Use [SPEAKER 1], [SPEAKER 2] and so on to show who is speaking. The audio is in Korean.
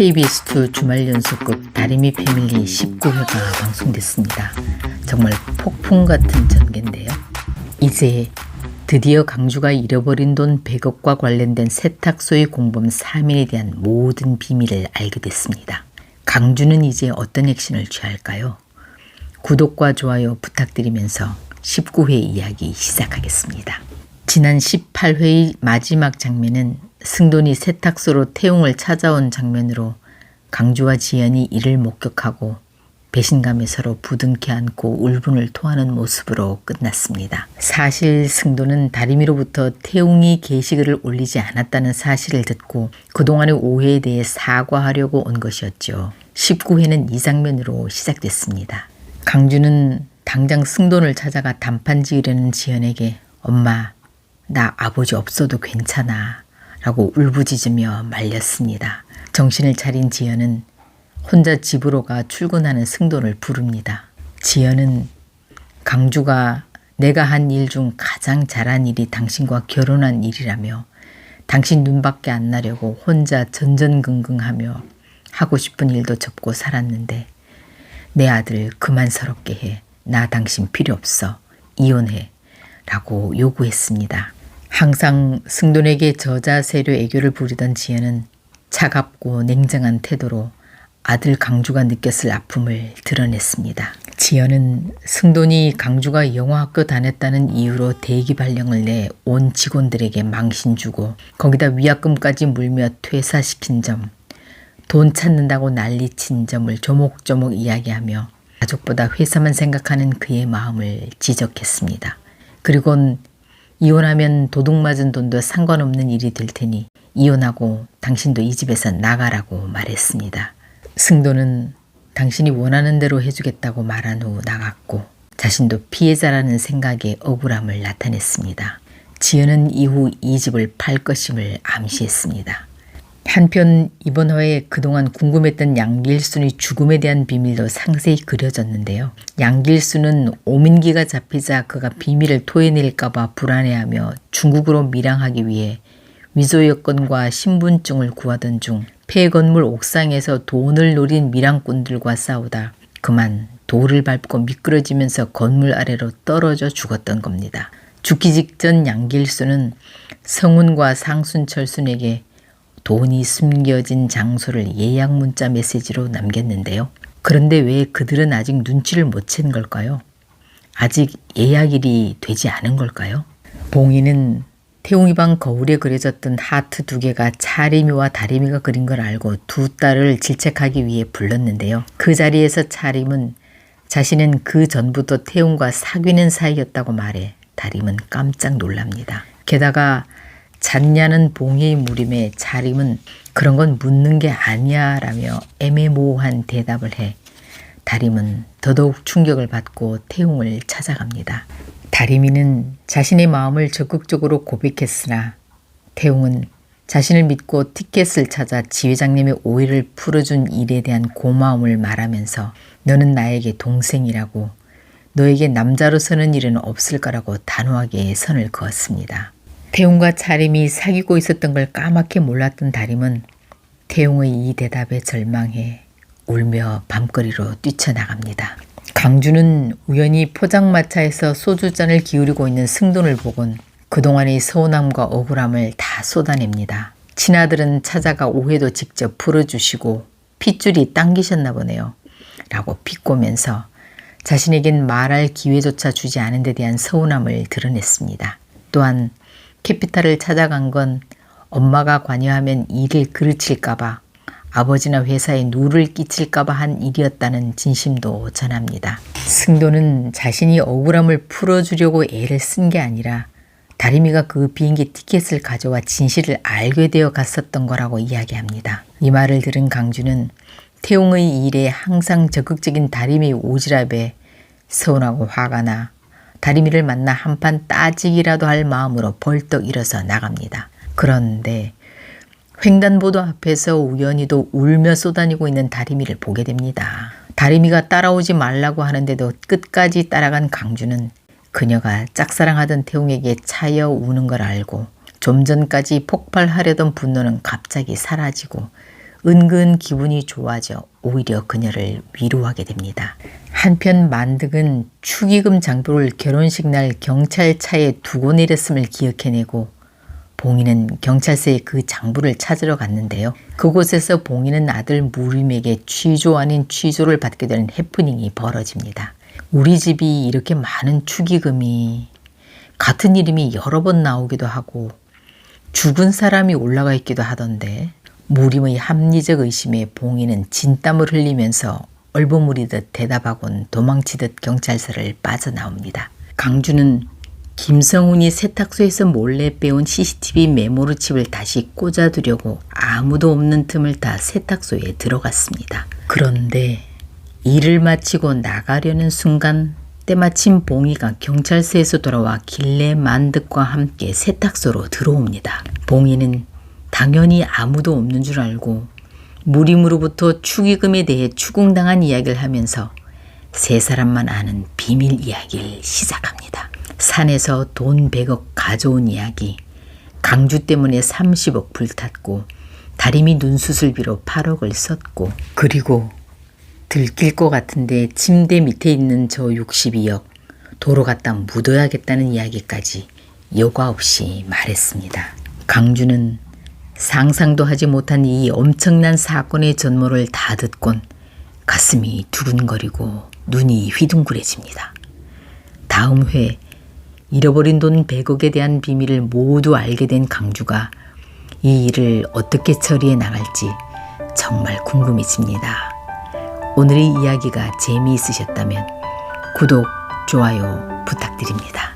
[SPEAKER 1] KBS2 주말 연속극 다리미 패밀리 19회가 방송됐습니다. 정말 폭풍 같은 전개인데요. 이제 드디어 강주가 잃어버린 돈 100억과 관련된 세탁소의 공범 3인에 대한 모든 비밀을 알게 됐습니다. 강주는 이제 어떤 액션을 취할까요? 구독과 좋아요 부탁드리면서 19회 이야기 시작하겠습니다. 지난 18회의 마지막 장면은 승돈이 세탁소로 태웅을 찾아온 장면으로 강주와 지연이 이를 목격하고 배신감에 서로 부둥켜 안고 울분을 토하는 모습으로 끝났습니다. 사실 승돈은 다리미로부터 태웅이 게시글을 올리지 않았다는 사실을 듣고 그동안의 오해에 대해 사과하려고 온 것이었죠. 19회는 이 장면으로 시작됐습니다. 강주는 당장 승돈을 찾아가 단판 지으려는 지연에게 엄마, 나 아버지 없어도 괜찮아 라고 울부짖으며 말렸습니다. 정신을 차린 지연은 혼자 집으로 가 출근하는 승돈을 부릅니다. 지연은 강주가 내가 한 일 중 가장 잘한 일이 당신과 결혼한 일이라며 당신 눈밖에 안 나려고 혼자 전전긍긍하며 하고 싶은 일도 접고 살았는데 내 아들 그만 서럽게 해. 나 당신 필요 없어. 이혼해. 라고 요구했습니다. 항상 승돈에게 저자세로 애교를 부리던 지연은 차갑고 냉정한 태도로 아들 강주가 느꼈을 아픔을 드러냈습니다. 지연은 승돈이 강주가 영어학교 다녔다는 이유로 대기 발령을 내 온 직원들에게 망신 주고 거기다 위약금까지 물며 퇴사시킨 점, 돈 찾는다고 난리친 점을 조목조목 이야기하며 가족보다 회사만 생각하는 그의 마음을 지적했습니다. 그리곤 이혼하면 도둑 맞은 돈도 상관없는 일이 될 테니 이혼하고 당신도 이 집에서 나가라고 말했습니다. 승돈은 당신이 원하는 대로 해주겠다고 말한 후 나갔고 자신도 피해자라는 생각에 억울함을 나타냈습니다. 지연은 이후 이 집을 팔 것임을 암시했습니다. 한편 이번 화에 그동안 궁금했던 양길순의 죽음에 대한 비밀도 상세히 그려졌는데요. 양길순은 오민기가 잡히자 그가 비밀을 토해낼까봐 불안해하며 중국으로 밀항하기 위해 위조 여권과 신분증을 구하던 중 폐건물 옥상에서 돈을 노린 밀항꾼들과 싸우다 그만 돌을 밟고 미끄러지면서 건물 아래로 떨어져 죽었던 겁니다. 죽기 직전 양길순은 성훈과 상순철순에게 돈이 숨겨진 장소를 예약 문자 메시지로 남겼는데요. 그런데 왜 그들은 아직 눈치를 못 챈 걸까요? 아직 예약일이 되지 않은 걸까요? 봉인은 태웅이 방 거울에 그려졌던 하트 2개가 차림이와 다리미가 그린 걸 알고 두 딸을 질책하기 위해 불렀는데요. 그 자리에서 차림은 자신은 그 전부터 태웅과 사귀는 사이였다고 말해 다림은 깜짝 놀랍니다. 게다가 잤냐는 봉희의 물음에 차림은 그런 건 묻는 게 아니야 라며 애매모호한 대답을 해 다림은 더더욱 충격을 받고 태웅을 찾아갑니다. 다리미는 자신의 마음을 적극적으로 고백했으나 태웅은 자신을 믿고 티켓을 찾아 지회장님의 오해를 풀어준 일에 대한 고마움을 말하면서 너는 나에게 동생이라고 너에게 남자로 서는 일은 없을 거라고 단호하게 선을 그었습니다. 태웅과 차림이 사귀고 있었던 걸 까맣게 몰랐던 다림은 태웅의 이 대답에 절망해 울며 밤거리로 뛰쳐나갑니다. 강주는 우연히 포장마차에서 소주잔을 기울이고 있는 승돈을 보곤 그동안의 서운함과 억울함을 다 쏟아냅니다. 친아들은 찾아가 오해도 직접 풀어주시고 핏줄이 당기셨나 보네요. 라고 비꼬면서 자신에겐 말할 기회조차 주지 않은 데 대한 서운함을 드러냈습니다. 또한 캐피탈을 찾아간 건 엄마가 관여하면 일을 그르칠까봐 아버지나 회사에 누를 끼칠까봐 한 일이었다는 진심도 전합니다. 승돈은 자신이 억울함을 풀어주려고 애를 쓴 게 아니라 다리미가 그 비행기 티켓을 가져와 진실을 알게 되어 갔었던 거라고 이야기합니다. 이 말을 들은 강주는 태웅의 일에 항상 적극적인 다리미의 오지랖에 서운하고 화가 나 다리미를 만나 한판 따지기라도 할 마음으로 벌떡 일어서 나갑니다. 그런데 횡단보도 앞에서 우연히도 울며 쏘다니고 있는 다리미를 보게 됩니다. 다리미가 따라오지 말라고 하는데도 끝까지 따라간 강주는 그녀가 짝사랑하던 태웅에게 차여 우는 걸 알고 좀 전까지 폭발하려던 분노는 갑자기 사라지고 은근 기분이 좋아져 오히려 그녀를 위로하게 됩니다. 한편 만득은 축의금 장부를 결혼식 날 경찰차에 두고 내렸음을 기억해내고 봉인은 경찰서에 그 장부를 찾으러 갔는데요. 그곳에서 봉인은 아들 무림에게 취조 아닌 취조를 받게 되는 해프닝이 벌어집니다. 우리 집이 이렇게 많은 축의금이 같은 이름이 여러 번 나오기도 하고 죽은 사람이 올라가 있기도 하던데 무림의 합리적 의심에 봉인은 진땀을 흘리면서 얼버무리듯 대답하곤 도망치듯 경찰서를 빠져나옵니다. 강주는 김성훈이 세탁소에서 몰래 빼온 CCTV 메모리 칩을 다시 꽂아두려고 아무도 없는 틈을 타 세탁소에 들어갔습니다. 그런데 일을 마치고 나가려는 순간 때마침 봉이가 경찰서에서 돌아와 길래 만득과 함께 세탁소로 들어옵니다. 봉이는 당연히 아무도 없는 줄 알고 무림으로부터 축의금에 대해 추궁당한 이야기를 하면서 세 사람만 아는 비밀 이야기를 시작합니다. 산에서 돈 100억 가져온 이야기, 강주 때문에 30억 불탔고 다리미 눈수술비로 8억을 썼고 그리고 들킬 것 같은데 침대 밑에 있는 저 62억 도로 갖다 묻어야겠다는 이야기까지 여과 없이 말했습니다. 강주는 상상도 하지 못한 이 엄청난 사건의 전모를 다 듣곤 가슴이 두근거리고 눈이 휘둥그레집니다. 다음 회 잃어버린 돈 100억에 대한 비밀을 모두 알게 된 강주가 이 일을 어떻게 처리해 나갈지 정말 궁금해집니다. 오늘의 이야기가 재미있으셨다면 구독, 좋아요 부탁드립니다.